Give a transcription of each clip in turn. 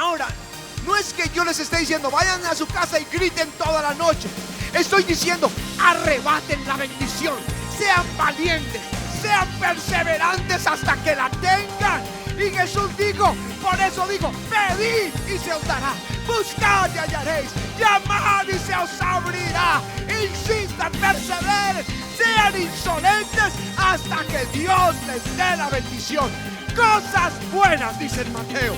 Ahora, no es que yo les esté diciendo vayan a su casa y griten toda la noche. Estoy diciendo arrebaten la bendición, sean valientes, sean perseverantes hasta que la tengan. Y Jesús dijo, por eso digo, pedid y se os dará, buscad y hallaréis, llamad y se os abrirá. Insistan, perseveren, sean insolentes hasta que Dios les dé la bendición. Cosas buenas, dice el Mateo.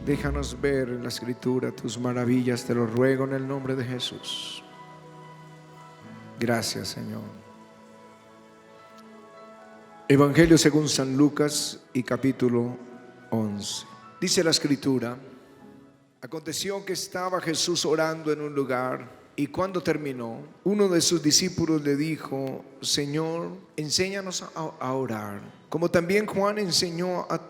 Déjanos ver en la Escritura tus maravillas, te lo ruego en el nombre de Jesús. Gracias, Señor. Evangelio según San Lucas y capítulo 11. Dice la Escritura: aconteció que estaba Jesús orando en un lugar, y cuando terminó, uno de sus discípulos le dijo: Señor, enséñanos a orar, como también Juan enseñó a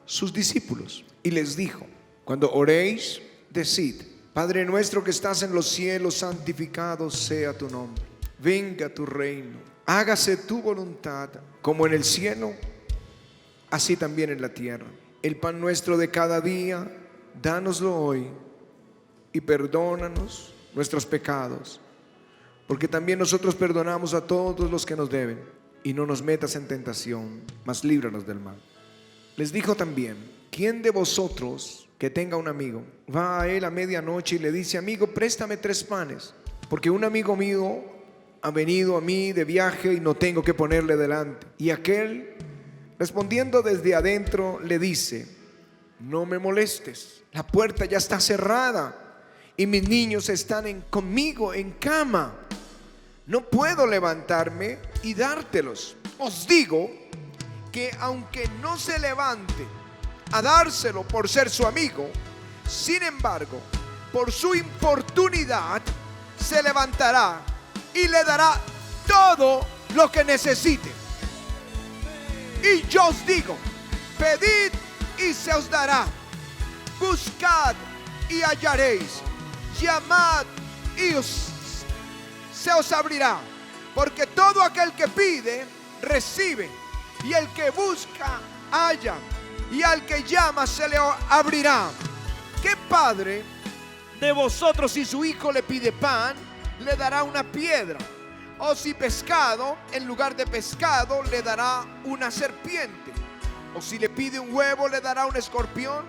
sus discípulos. Y les dijo: cuando oréis, decid: Padre nuestro que estás en los cielos, santificado sea tu nombre. Venga tu reino. Hágase tu voluntad, como en el cielo, así también en la tierra. El pan nuestro de cada día, dánoslo hoy. Y perdónanos nuestros pecados, porque también nosotros perdonamos a todos los que nos deben. Y no nos metas en tentación, mas líbranos del mal. Les dijo también: ¿quién de vosotros que tenga un amigo va a él a medianoche y le dice: amigo, préstame 3 panes, porque un amigo mío ha venido a mí de viaje y no tengo que ponerle delante? Y aquel, respondiendo desde adentro, le dice: no me molestes, la puerta ya está cerrada y mis niños están conmigo en cama, no puedo levantarme y dártelos. Os digo que aunque no se levante a dárselo por ser su amigo, sin embargo, por su importunidad se levantará y le dará todo lo que necesite. Y yo os digo: pedid y se os dará, buscad y hallaréis, llamad y se os abrirá. Porque todo aquel que pide, recibe, y el que busca, halla, y al que llama se le abrirá. ¿Qué padre de vosotros, si su hijo le pide pan, le dará una piedra? O si pescado, en lugar de pescado, le dará una serpiente? O si le pide un huevo, le dará un escorpión?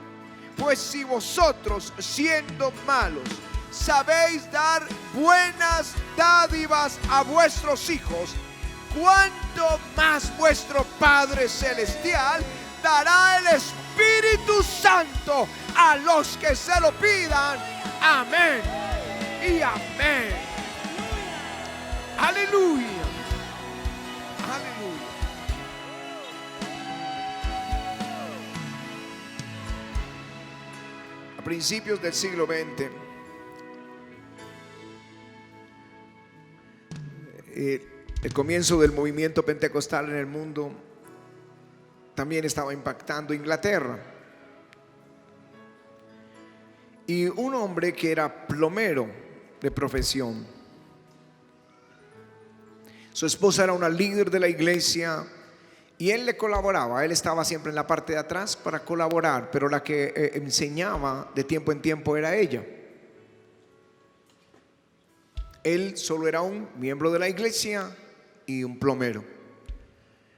Pues si vosotros, siendo malos, sabéis dar buenas dádivas a vuestros hijos, ¿cuánto más vuestro Padre Celestial dará el Espíritu Santo a los que se lo pidan? Amén y amén. Aleluya. Aleluya. A principios del siglo XX, el comienzo del movimiento pentecostal en el mundo también estaba impactando Inglaterra. Y un hombre que era plomero de profesión, su esposa era una líder de la iglesia y él le colaboraba. Él estaba siempre en la parte de atrás para colaborar, pero la que enseñaba de tiempo en tiempo era ella. Él solo era un miembro de la iglesia y un plomero.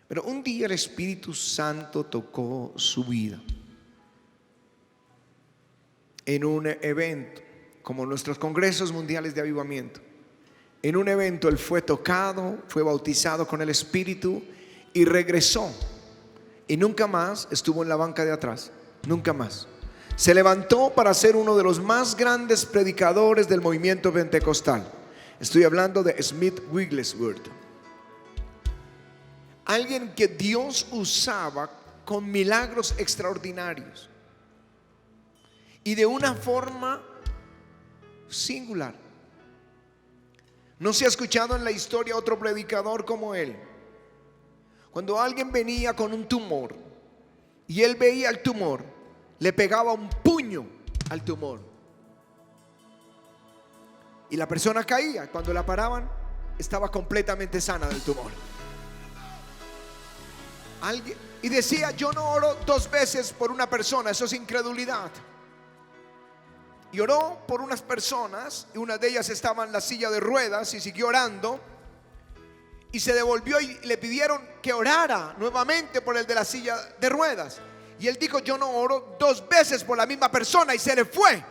Pero un día el Espíritu Santo tocó su vida en un evento, como nuestros congresos mundiales de avivamiento. En un evento él fue tocado, fue bautizado con el Espíritu y regresó. Y nunca más estuvo en la banca de atrás, nunca más. Se levantó para ser uno de los más grandes predicadores del movimiento pentecostal. Estoy hablando de Smith Wigglesworth. Alguien que Dios usaba con milagros extraordinarios y de una forma singular. No se ha escuchado en la historia otro predicador como él. Cuando alguien venía con un tumor y él veía el tumor, le pegaba un puño al tumor y la persona caía. Cuando la paraban, estaba completamente sana del tumor. Alguien, y decía: yo no oro 2 veces por una persona, eso es incredulidad. Y oró por unas personas, y una de ellas estaba en la silla de ruedas, y siguió orando, y se devolvió y le pidieron que orara nuevamente por el de la silla de ruedas. Y él dijo: yo no oro 2 veces por la misma persona, y se le fue.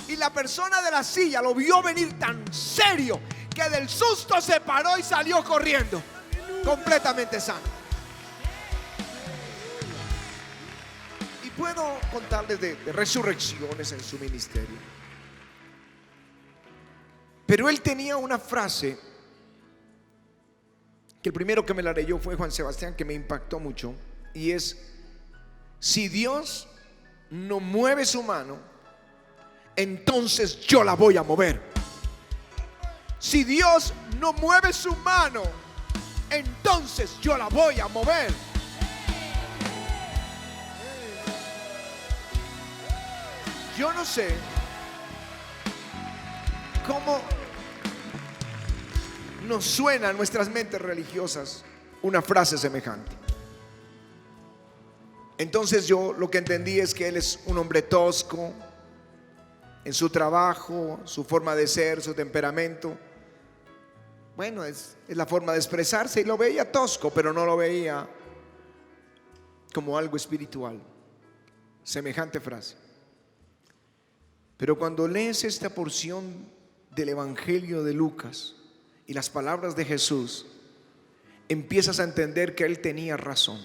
Y la persona de la silla lo vio venir tan serio que del susto se paró y salió corriendo, completamente sano. Y puedo contarles de resurrecciones en su ministerio. Pero él tenía una frase que el primero que me la leyó fue Juan Sebastián, que me impactó mucho, y es: si Dios no mueve su mano, entonces yo la voy a mover. Si Dios no mueve su mano, entonces yo la voy a mover. Yo no sé cómo nos suena en nuestras mentes religiosas una frase semejante. Entonces yo lo que entendí es que él es un hombre tosco en su trabajo, su forma de ser, su temperamento. Bueno, es la forma de expresarse, y lo veía tosco, pero no lo veía como algo espiritual. Semejante frase. Pero cuando lees esta porción del Evangelio de Lucas y las palabras de Jesús, empiezas a entender que él tenía razón.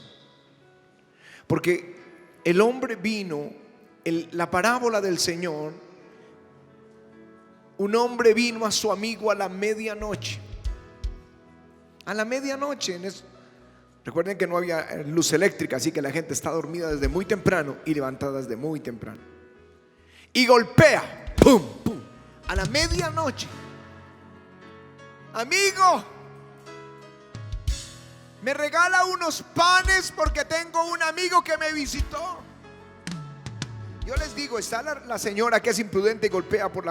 Porque el hombre vino, la parábola del Señor, un hombre vino a su amigo a la medianoche. A la medianoche. Recuerden que no había luz eléctrica, así que la gente está dormida desde muy temprano y levantada desde muy temprano. Y golpea, pum, pum, a la medianoche: amigo, me regala unos panes porque tengo un amigo que me visitó. Yo les digo, está la señora que es imprudente y golpea por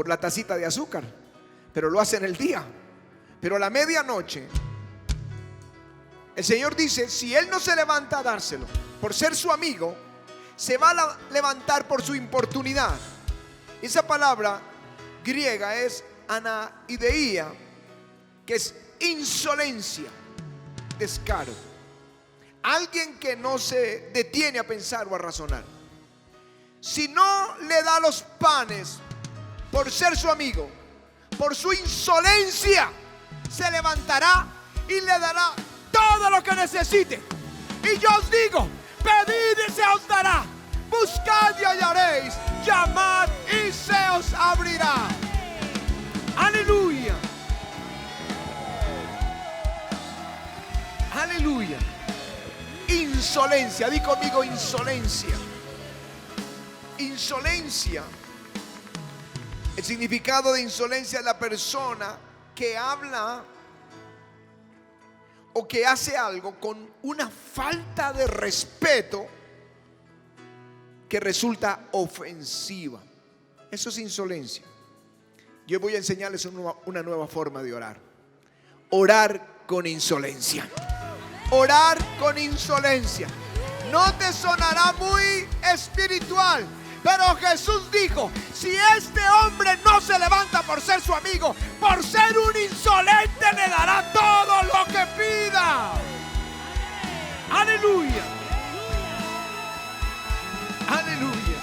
la tacita de azúcar, pero lo hace en el día. Pero a la medianoche, el Señor dice: si él no se levanta a dárselo por ser su amigo, se va a levantar por su importunidad. Esa palabra griega es anaideia, que es insolencia, descaro. Alguien que no se detiene a pensar o a razonar. Si no le da los panes por ser su amigo, por su insolencia, se levantará y le dará todo lo que necesite. Y yo os digo: pedid y se os dará, buscad y hallaréis, llamad y se os abrirá. Aleluya. Aleluya. Insolencia, di conmigo: insolencia. Insolencia. El significado de insolencia es la persona que habla o que hace algo con una falta de respeto que resulta ofensiva. Eso es insolencia. Yo voy a enseñarles una nueva forma de orar. Orar con insolencia. Orar con insolencia. No te sonará muy espiritual, pero Jesús dijo: si este hombre no se levanta por ser su amigo, por ser un insolente, le dará todo lo que pida. Aleluya. Aleluya.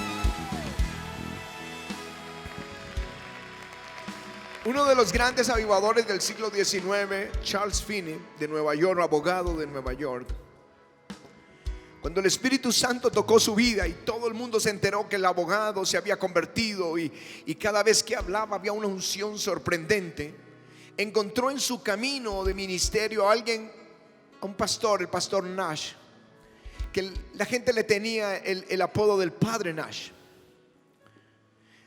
Uno de los grandes avivadores del siglo XIX, Charles Finney, de Nueva York, abogado de Nueva York, cuando el Espíritu Santo tocó su vida y todo el mundo se enteró que el abogado se había convertido y cada vez que hablaba había una unción sorprendente, encontró en su camino de ministerio a alguien, a un pastor, el pastor Nash, que la gente le tenía el apodo del Padre Nash.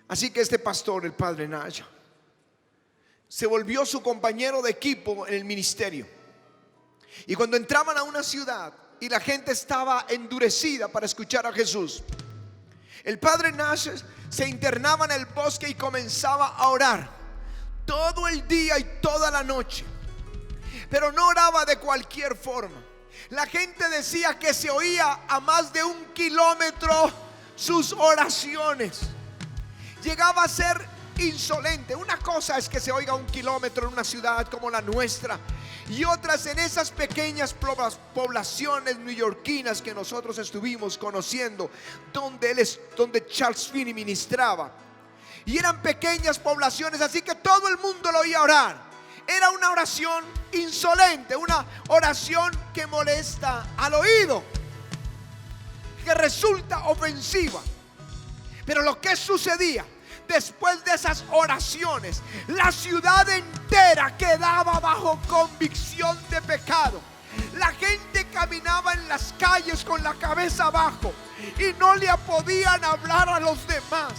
Así que este pastor, el Padre Nash, se volvió su compañero de equipo en el ministerio. Y cuando entraban a una ciudad y la gente estaba endurecida para escuchar a Jesús, el Padre Nash se internaba en el bosque y comenzaba a orar todo el día y toda la noche, pero no oraba de cualquier forma. La gente decía que se oía a más de 1 kilómetro sus oraciones. Llegaba a ser insolente. Una cosa es que se oiga 1 kilómetro en una ciudad como la nuestra, y otras en esas pequeñas poblaciones neoyorquinas que nosotros estuvimos conociendo, donde Charles Finney ministraba. Y eran pequeñas poblaciones, así que todo el mundo lo oía orar. Era una oración insolente, una oración que molesta al oído, que resulta ofensiva. Pero lo que sucedía después de esas oraciones, la ciudad entera quedaba bajo convicción de pecado. La gente caminaba en las calles con la cabeza abajo y no le podían hablar a los demás.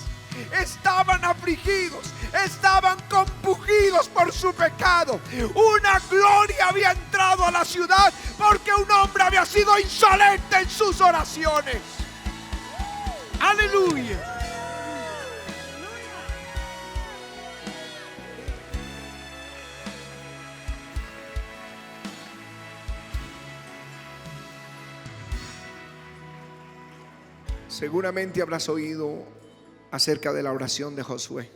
Estaban afligidos, estaban compungidos por su pecado. Una gloria había entrado a la ciudad porque un hombre había sido insolente en sus oraciones. Aleluya. Seguramente habrás oído acerca de la oración de Josué,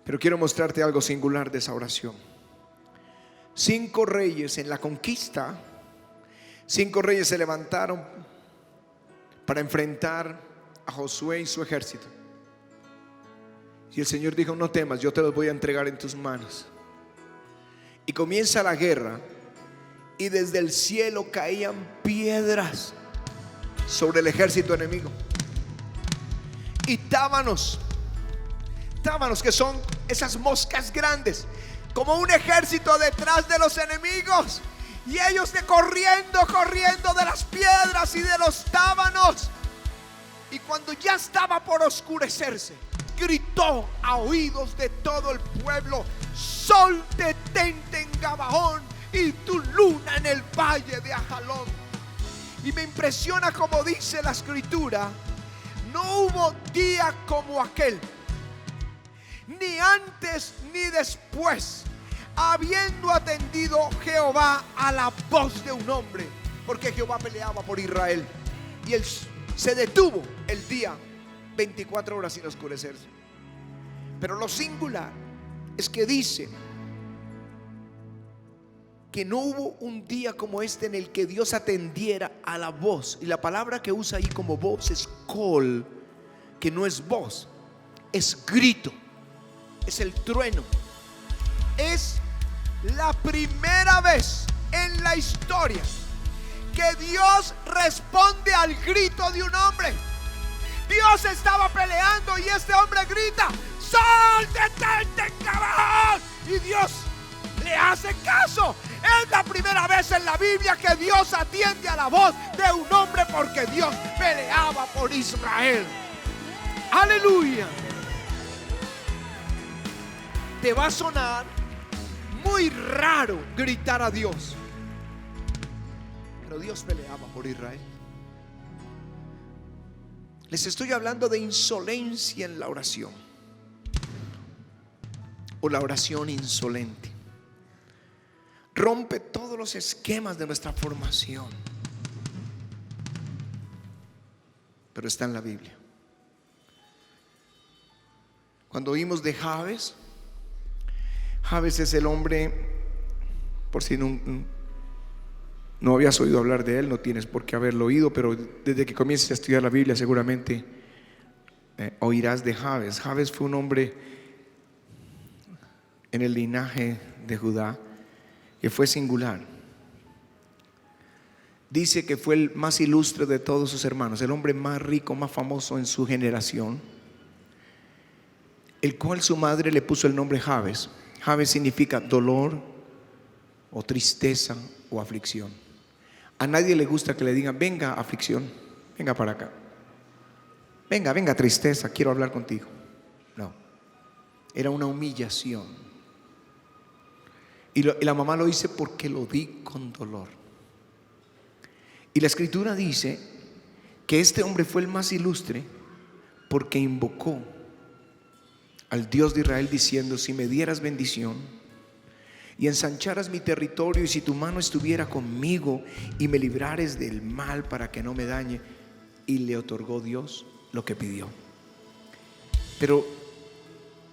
pero quiero mostrarte algo singular de esa oración. 5 reyes en la conquista, 5 reyes se levantaron para enfrentar a Josué y su ejército. Y el Señor dijo: no temas, yo te los voy a entregar en tus manos. Y comienza la guerra, y desde el cielo caían piedras sobre el ejército enemigo. Y tábanos que son esas moscas grandes, como un ejército detrás de los enemigos, y ellos corriendo de las piedras y de los tábanos. Y cuando ya estaba por oscurecerse, gritó a oídos de todo el pueblo: sol, detente en Gabaón, y tu luna en el valle de Ajalón. Y me impresiona como dice la escritura: no hubo día como aquel, ni antes ni después, habiendo atendido Jehová a la voz de un hombre, porque Jehová peleaba por Israel. Y él se detuvo el día 24 horas sin oscurecerse. Pero lo singular es que dice que no hubo un día como este en el que Dios atendiera a la voz. Y la palabra que usa ahí como voz es call, que no es voz, es grito, es el trueno. Es la primera vez en la historia que Dios responde al grito de un hombre. Dios estaba peleando y este hombre grita: sol, detente en Gabaón. Y Dios le hace caso. Es la primera vez en la Biblia que Dios atiende a la voz de un hombre, porque Dios peleaba por Israel. Aleluya. Te va a sonar muy raro gritar a Dios, pero Dios peleaba por Israel. Les estoy hablando de insolencia en la oración, o la oración insolente. Rompe todos los esquemas de nuestra formación, pero está en la Biblia. Cuando oímos de Jabes, Jabes es el hombre, por si no habías oído hablar de él, no tienes por qué haberlo oído, pero desde que comiences a estudiar la Biblia seguramente oirás de Jabes. Jabes fue un hombre en el linaje de Judá que fue singular. Dice que fue el más ilustre de todos sus hermanos, el hombre más rico, más famoso en su generación, el cual su madre le puso el nombre Jabes. Jabes significa dolor o tristeza o aflicción. A nadie le gusta que le digan: venga aflicción, venga para acá, venga tristeza, quiero hablar contigo. No, era una humillación. Y la mamá lo dice: porque lo di con dolor. Y la escritura dice que este hombre fue el más ilustre porque invocó al Dios de Israel diciendo: si me dieras bendición, y ensancharas mi territorio, y si tu mano estuviera conmigo y me librares del mal para que no me dañe. Y le otorgó Dios lo que pidió. Pero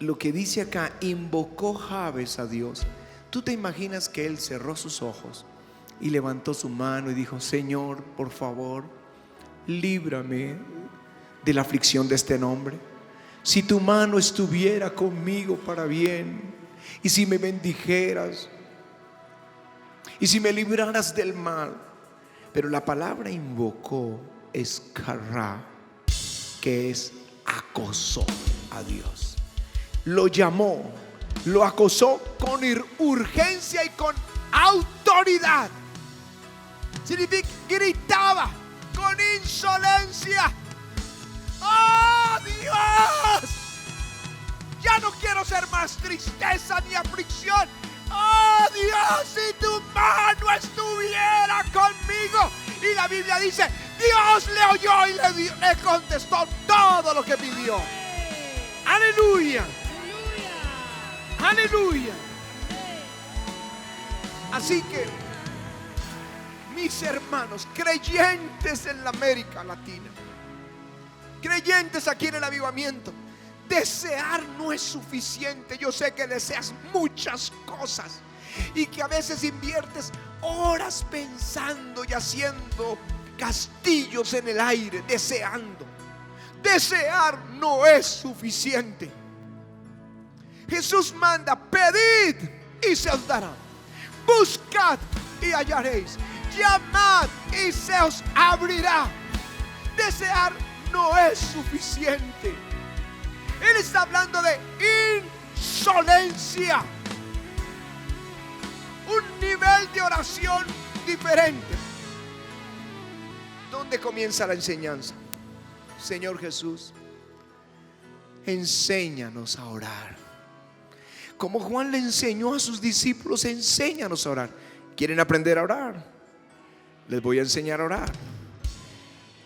lo que dice acá, invocó Jabes a Dios. ¿Tú te imaginas que él cerró sus ojos y levantó su mano y dijo: Señor, por favor, líbrame de la aflicción de este nombre? Si tu mano estuviera conmigo para bien, y si me bendijeras, y si me libraras del mal. Pero la palabra invocó es kará, que es acosó a Dios. Lo llamó, lo acosó con urgencia y con autoridad. Significa, gritaba con insolencia: ¡Oh Dios! Ya no quiero ser más tristeza ni aflicción. ¡Oh Dios! Si tu mano estuviera conmigo. Y la Biblia dice: Dios le oyó y le contestó todo lo que pidió. ¡Aleluya! ¡Aleluya! Así que, mis hermanos creyentes en la América Latina, creyentes aquí en el avivamiento, desear no es suficiente. Yo sé que deseas muchas cosas y que a veces inviertes horas pensando y haciendo castillos en el aire, deseando. Desear no es suficiente. Jesús manda: pedid y se os dará, buscad y hallaréis, llamad y se os abrirá. Desear no es suficiente. Él está hablando de insolencia, un nivel de oración diferente. ¿Dónde comienza la enseñanza? Señor Jesús, enséñanos a orar. Como Juan le enseñó a sus discípulos: enséñanos a orar. ¿Quieren aprender a orar? Les voy a enseñar a orar.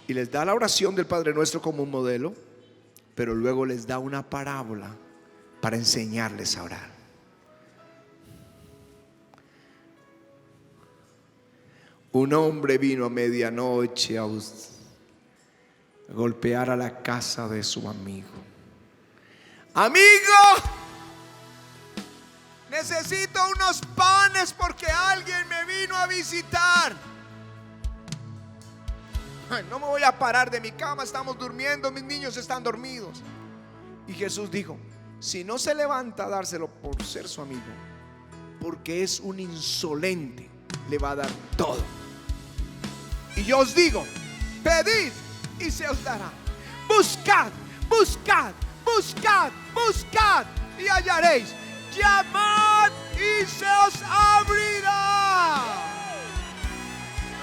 Y les da la oración del Padre Nuestro como un modelo, pero luego les da una parábola para enseñarles a orar. Un hombre vino a medianoche a golpear a la casa de su amigo. Amigo, necesito unos panes porque alguien me vino a visitar. Ay, no me voy a parar de mi cama, estamos durmiendo, mis niños están dormidos. Y Jesús dijo: si no se levanta a dárselo por ser su amigo, porque es un insolente, le va a dar todo. Y yo os digo: pedid y se os dará, buscad, buscad, buscad, buscad y hallaréis, llamad y se os abrirá.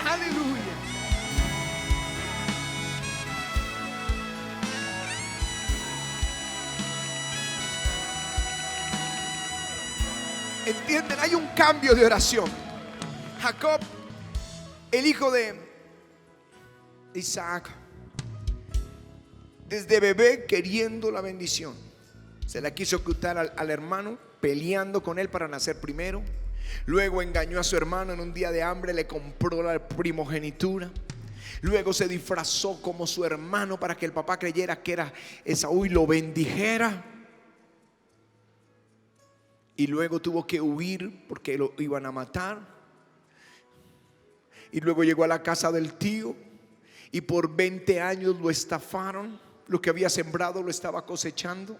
Aleluya. ¿Entienden? Hay un cambio de oración. Jacob, el hijo de Isaac, desde bebé queriendo la bendición, se la quiso ocultar al hermano, peleando con él para nacer primero. Luego engañó a su hermano, en un día de hambre le compró la primogenitura. Luego se disfrazó como su hermano para que el papá creyera que era Esaú y lo bendijera. Y luego tuvo que huir porque lo iban a matar. Y luego llegó a la casa del tío y por 20 años lo estafaron. Lo que había sembrado lo estaba cosechando.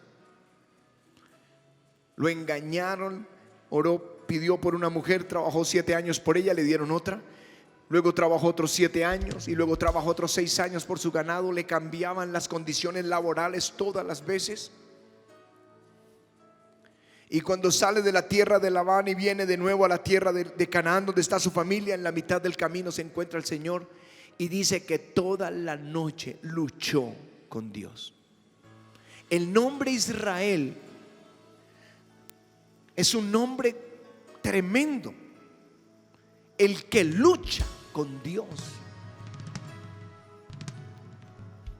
Lo engañaron, oró, pidió por una mujer, trabajó 7 años por ella, le dieron otra. Luego trabajó otros 7 años y luego trabajó otros 6 años por su ganado. Le cambiaban las condiciones laborales todas las veces. Y cuando sale de la tierra de Labán y viene de nuevo a la tierra de Canaán, donde está su familia, en la mitad del camino se encuentra el Señor y dice que toda la noche luchó con Dios. El nombre Israel es un nombre tremendo. El que lucha con Dios.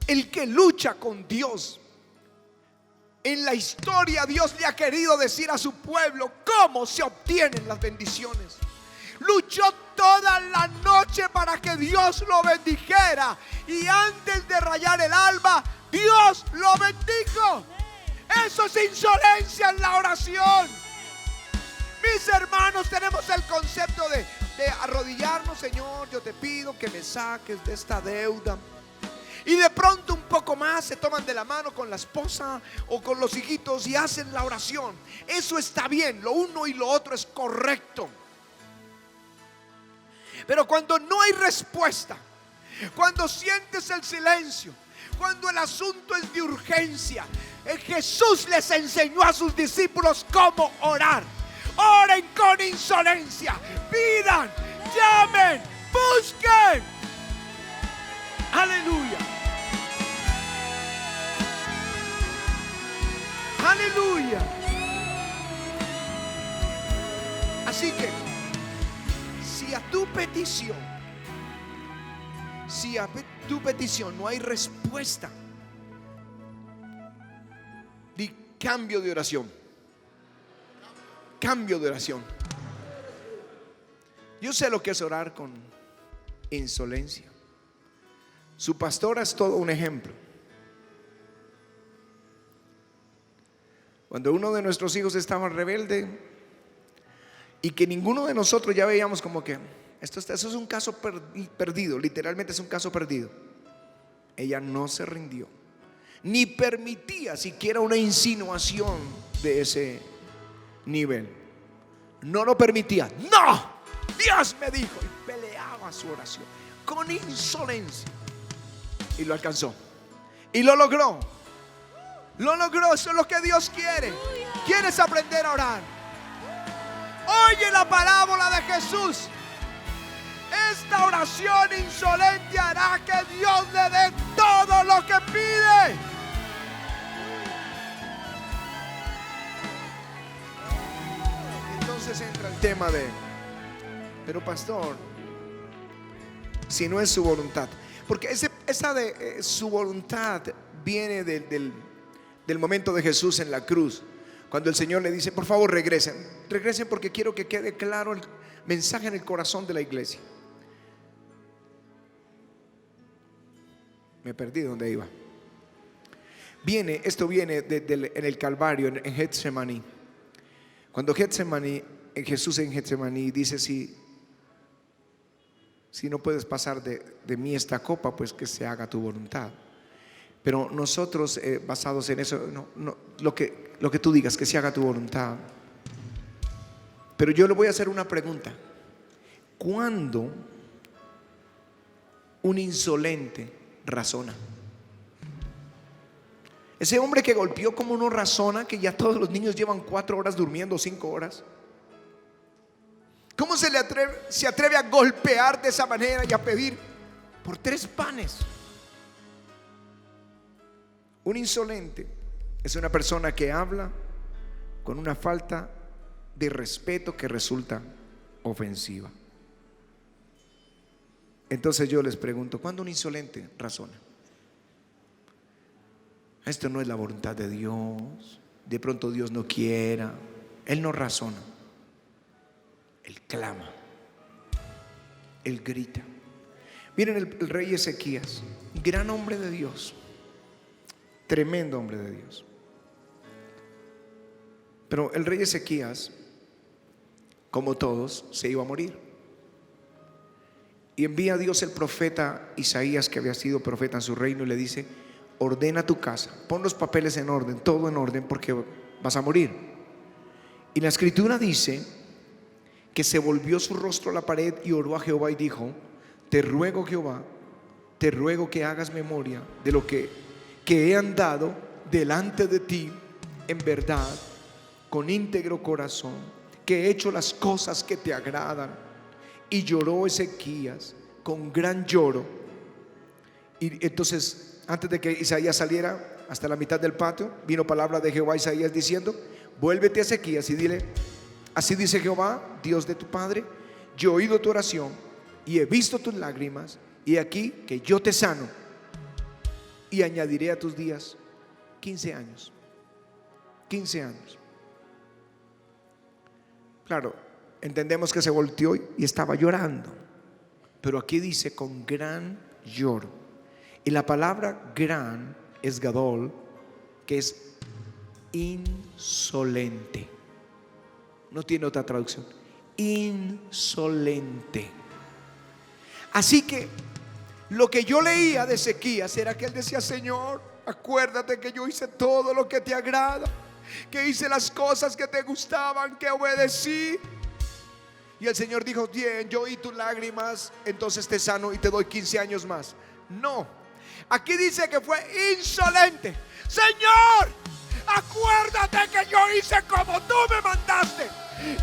El que lucha con Dios. En la historia Dios le ha querido decir a su pueblo cómo se obtienen las bendiciones. Luchó toda la noche para que Dios lo bendijera, y antes de rayar el alba, Dios lo bendijo. Eso es insolencia en la oración. Mis hermanos, tenemos el concepto de arrodillarnos. Señor, yo te pido que me saques de esta deuda. Y de pronto un poco más se toman de la mano con la esposa o con los hijitos y hacen la oración. Eso está bien, lo uno y lo otro es correcto. Pero cuando no hay respuesta, cuando sientes el silencio, cuando el asunto es de urgencia, Jesús les enseñó a sus discípulos cómo orar. Oren con insolencia, pidan, llamen, busquen. Aleluya. Aleluya. Así que si a tu petición no hay respuesta, di cambio de oración. Cambio de oración. Yo sé lo que es orar con insolencia. Su pastora es todo un ejemplo. Cuando uno de nuestros hijos estaba rebelde y que ninguno de nosotros ya veíamos como que eso es un caso perdido, literalmente es un caso perdido, ella no se rindió, ni permitía siquiera una insinuación de ese nivel. No lo permitía. No, Dios me dijo, y peleaba su oración con insolencia, y lo alcanzó y lo logró. Lo logró. Eso es lo que Dios quiere. ¿Quieres aprender a orar? Oye la parábola de Jesús. Esta oración insolente hará que Dios le dé todo lo que pide. Entonces entra el tema de: pero pastor, si no es su voluntad. Porque esa de su voluntad viene del momento de Jesús en la cruz, cuando el Señor le dice: por favor regresen porque quiero que quede claro el mensaje en el corazón de la iglesia. Me perdí donde iba. Esto viene en el Calvario, en Getsemaní. Cuando Jesús en Getsemaní dice: si no puedes pasar de mí esta copa, pues que se haga tu voluntad. Pero nosotros, basados en eso, lo que tú digas, que se haga tu voluntad. Pero yo le voy a hacer una pregunta: ¿cuándo un insolente razona? Ese hombre que golpeó, ¿cómo no razona que ya todos los niños llevan 4 horas durmiendo, 5 horas? ¿Cómo se atreve a golpear de esa manera y a pedir por 3 panes? Un insolente es una persona que habla con una falta de respeto que resulta ofensiva. Entonces yo les pregunto: ¿cuándo un insolente razona? Esto no es la voluntad de Dios. De pronto Dios no quiera. Él no razona. Él clama. Él grita. Miren el rey Ezequías, gran hombre de Dios, tremendo hombre de Dios. Pero el rey Ezequías, como todos, se iba a morir. Y envía a Dios el profeta Isaías, que había sido profeta en su reino, y le dice: ordena tu casa, pon los papeles en orden, todo en orden, porque vas a morir. Y la escritura dice que se volvió su rostro a la pared y oró a Jehová y dijo: te ruego, Jehová, te ruego que hagas memoria de lo que he andado delante de ti en verdad, con íntegro corazón, que he hecho las cosas que te agradan. Y lloró Ezequías con gran lloro. Y entonces, antes de que Isaías saliera, hasta la mitad del patio, vino palabra de Jehová a Isaías diciendo: vuélvete a Ezequías y dile: así dice Jehová, Dios de tu padre, yo he oído tu oración y he visto tus lágrimas, y aquí que yo te sano y añadiré a tus días 15 años. 15 años. Claro, entendemos que se volteó y estaba llorando, pero aquí dice con gran lloro. Y la palabra gran es gadol, que es insolente. No tiene otra traducción. Insolente. Así que lo que yo leía de Ezequías era que él decía: Señor, acuérdate que yo hice todo lo que te agrada, que hice las cosas que te gustaban, que obedecí. Y el Señor dijo: bien, yo oí tus lágrimas, entonces te sano y te doy 15 años más. No, aquí dice que fue insolente. Señor, acuérdate que yo hice como tú me mandaste.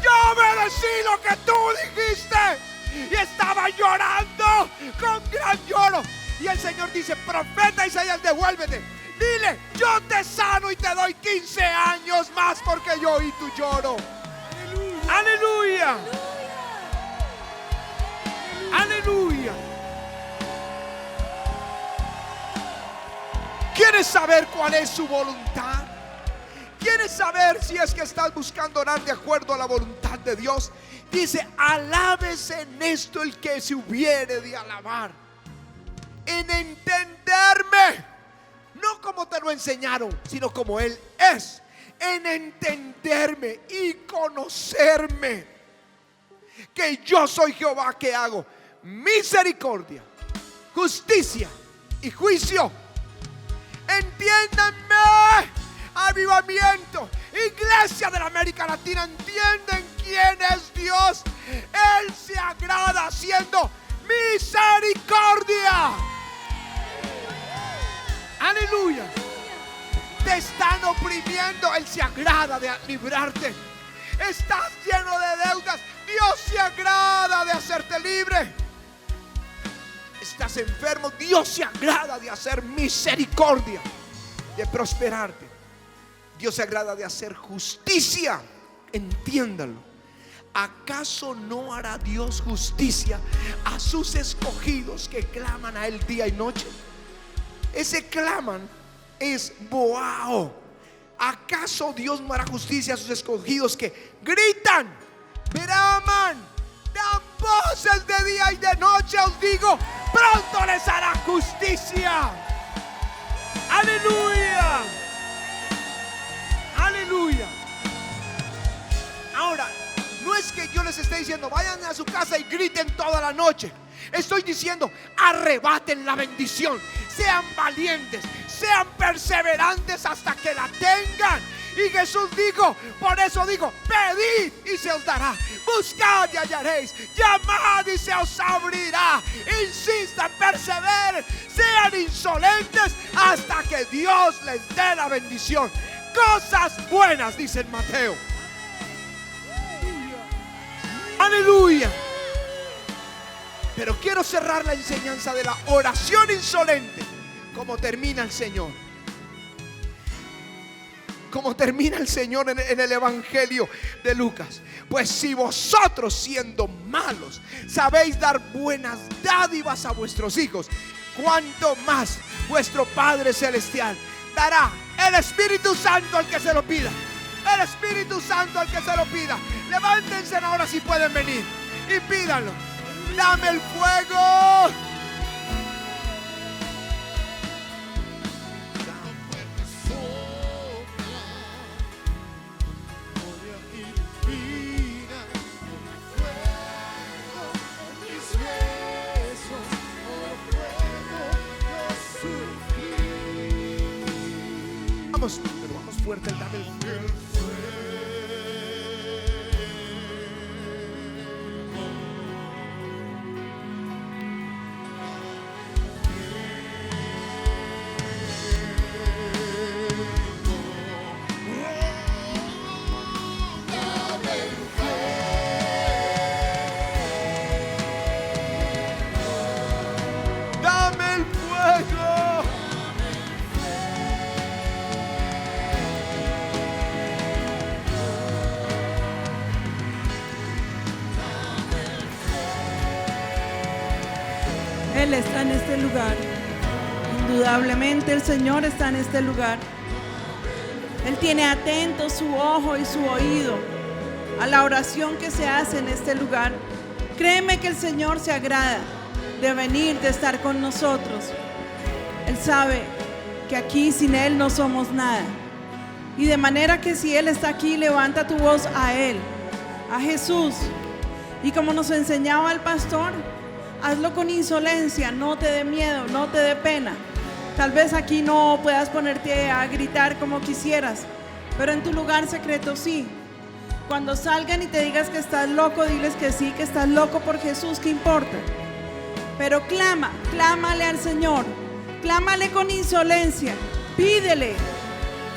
Yo obedecí lo que tú dijiste. Y estaba llorando con gran lloro. Y el Señor dice: profeta Isaías, devuélvete. Dile: yo te sano y te doy 15 años más, porque yo oí tu lloro. Aleluya. Aleluya. ¿Quieres saber cuál es su voluntad? ¿Quieres saber si es que estás buscando orar de acuerdo a la voluntad de Dios? Dice: alábese en esto el que se hubiere de alabar, en entenderme, no como te lo enseñaron, sino como Él es. En entenderme y conocerme, que yo soy Jehová, que hago misericordia, justicia y juicio. Entiéndanme, avivamiento, iglesia de la América Latina, entienden quién es Dios. Él se agrada haciendo misericordia. Aleluya. Te están oprimiendo, Él se agrada de librarte. Estás lleno de deudas, Dios se agrada de hacerte libre. Estás enfermo, Dios se agrada de hacer misericordia, de prosperarte. Dios se agrada de hacer justicia. Entiéndalo. ¿Acaso no hará Dios justicia a sus escogidos que claman a Él día y noche? Ese claman es boao. ¿Acaso Dios no hará justicia a sus escogidos que gritan, braman, dan voces de día y de noche? Os digo, pronto les hará justicia. Aleluya. Aleluya. Ahora, no es que yo les esté diciendo: vayan a su casa y griten toda la noche. Estoy diciendo: arrebaten la bendición, sean valientes, sean perseverantes hasta que la tengan. Y Jesús dijo, por eso digo: pedid y se os dará, buscad y hallaréis, llamad y se os abrirá. Insistan, perseveren, sean insolentes hasta que Dios les dé la bendición. Cosas buenas, dice en Mateo. Aleluya. Pero quiero cerrar la enseñanza de la oración insolente como termina el Señor. Como termina el Señor en el Evangelio de Lucas. Pues si vosotros, siendo malos, sabéis dar buenas dádivas a vuestros hijos, cuánto más vuestro Padre Celestial dará el Espíritu Santo al que se lo pida. El Espíritu Santo al que se lo pida. Levántense ahora si pueden venir y pídanlo. Dame el fuego. Vamos, pero vamos fuerte, dame el fuego. Él está en este lugar. Indudablemente el Señor está en este lugar. Él tiene atento su ojo y su oído a la oración que se hace en este lugar. Créeme que el Señor se agrada de venir, de estar con nosotros. Él sabe que aquí sin Él no somos nada. Y de manera que si Él está aquí, levanta tu voz a Él, a Jesús. Y como nos enseñaba el pastor, hazlo con insolencia, no te dé miedo, no te dé pena. Tal vez aquí no puedas ponerte a gritar como quisieras, pero en tu lugar secreto sí. Cuando salgan y te digas que estás loco, diles que sí, que estás loco por Jesús, ¿qué importa? Pero clámale al Señor, clámale con insolencia, pídele,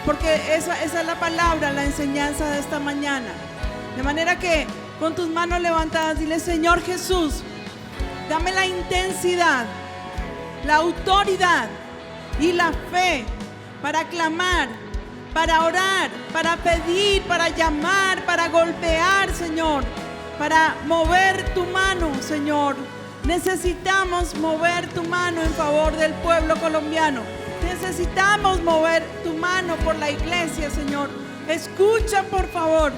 porque esa es la palabra, la enseñanza de esta mañana. De manera que con tus manos levantadas, dile: Señor Jesús, dame la intensidad, la autoridad y la fe para clamar, para orar, para pedir, para llamar, para golpear, Señor, para mover tu mano, Señor. Necesitamos mover tu mano en favor del pueblo colombiano. Necesitamos mover tu mano por la iglesia, Señor. Escucha, por favor,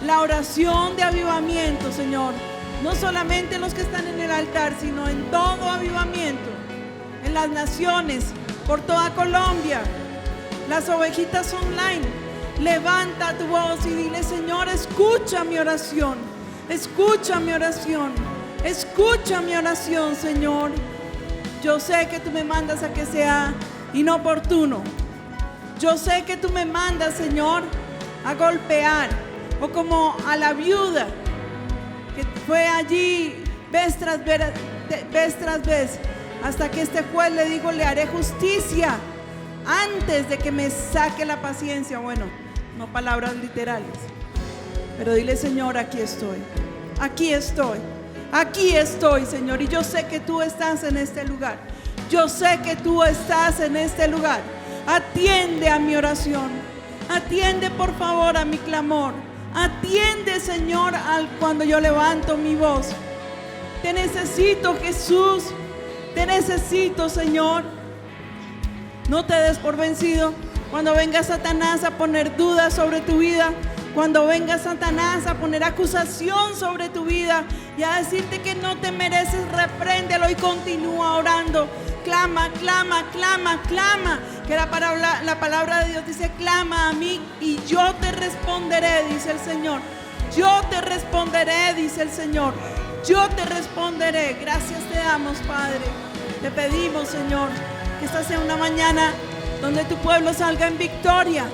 la oración de avivamiento, Señor. No solamente los que están en el altar, sino en todo avivamiento, en las naciones, por toda Colombia, las ovejitas online. Levanta tu voz y dile: Señor, escucha mi oración, escucha mi oración, escucha mi oración, Señor. Yo sé que tú me mandas a que sea inoportuno. Yo sé que tú me mandas, Señor, a golpear, o como a la viuda que fue allí vez tras vez, hasta que este juez le dijo: le haré justicia antes de que me saque la paciencia. Bueno, no palabras literales, pero dile: Señor, aquí estoy, aquí estoy, aquí estoy, Señor. Y yo sé que tú estás en este lugar. Yo sé que tú estás en este lugar. Atiende a mi oración. Atiende, por favor, a mi clamor. Atiende, Señor, cuando yo levanto mi voz. Te necesito, Jesús. Te necesito, Señor. No te des por vencido. Cuando venga Satanás a poner dudas sobre tu vida, cuando venga Satanás a poner acusación sobre tu vida y a decirte que no te mereces, repréndelo y continúa orando. Clama, clama, clama, clama. Que la palabra de Dios dice: clama a mí y yo te responderé, dice el Señor. Yo te responderé, dice el Señor. Yo te responderé. Gracias te damos, Padre. Te pedimos, Señor, que esta sea una mañana donde tu pueblo salga en victoria,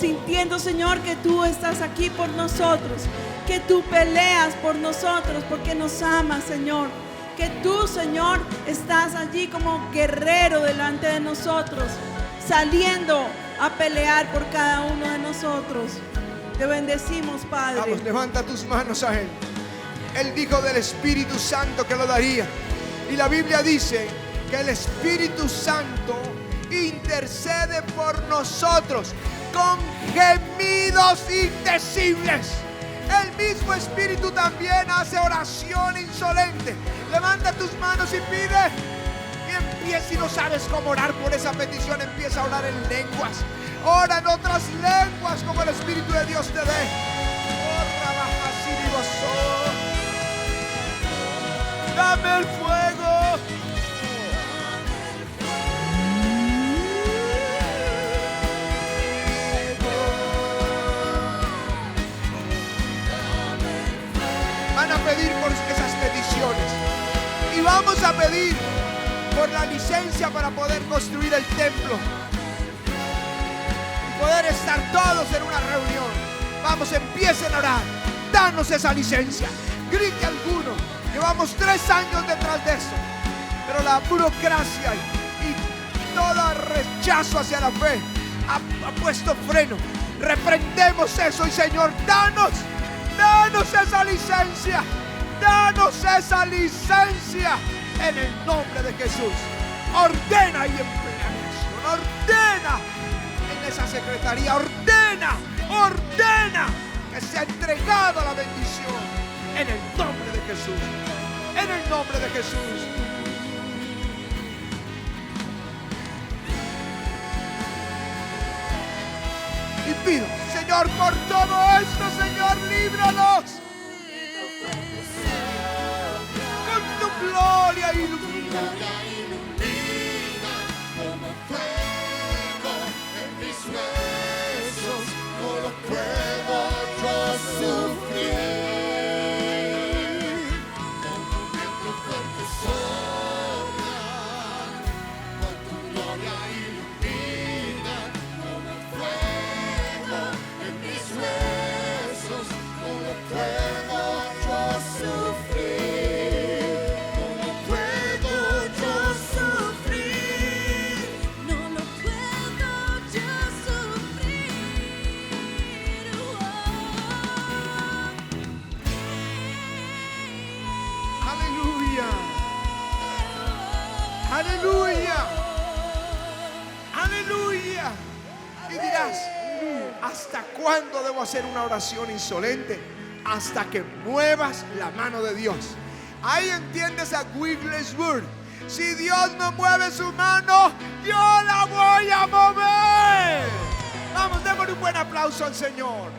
sintiendo, Señor, que tú estás aquí por nosotros, que tú peleas por nosotros porque nos amas, Señor. Que tú, Señor, estás allí como guerrero delante de nosotros, saliendo a pelear por cada uno de nosotros. Te bendecimos, Padre. Vamos, levanta tus manos a Él. Él dijo del Espíritu Santo que lo daría. Y la Biblia dice que el Espíritu Santo intercede por nosotros con gemidos indecibles. El mismo Espíritu también hace oración insolente. Levanta tus manos y pide. Y empieza, si no sabes cómo orar por esa petición, empieza a orar en lenguas. Ora en otras lenguas como el Espíritu de Dios te dé. Dame el fuego. Van a pedir por esas peticiones. Y vamos a pedir por la licencia para poder construir el templo. Y poder estar todos en una reunión. Vamos, empiecen a orar. Danos esa licencia. Grite alguno. Llevamos 3 años detrás de eso. Pero la burocracia y todo rechazo hacia la fe ha puesto freno. Reprendemos eso y, Señor, danos esa licencia. Danos esa licencia en el nombre de Jesús. Ordena y en planeación. Ordena en esa secretaría. Ordena que sea entregado la bendición en el nombre de Jesús. En el nombre de Jesús. pido, Señor, por todo esto, Señor, líbranos. Con tu gloria ilumina. Como fuego en mis huesos, no lo puedo yo sufrir. Como un viento fuerte sopla, con tu gloria ilumina. Como fuego en mis huesos, no lo puedo yo sufrir. No lo puedo yo sufrir. No lo puedo yo sufrir. Aleluya. Aleluya. Aleluya. Y dirás, ¿hasta cuándo debo hacer una oración insolente? Hasta que muevas la mano de Dios. Ahí entiendes a Wigglesworth. Si Dios no mueve su mano, yo la voy a mover. Vamos, démosle un buen aplauso al Señor.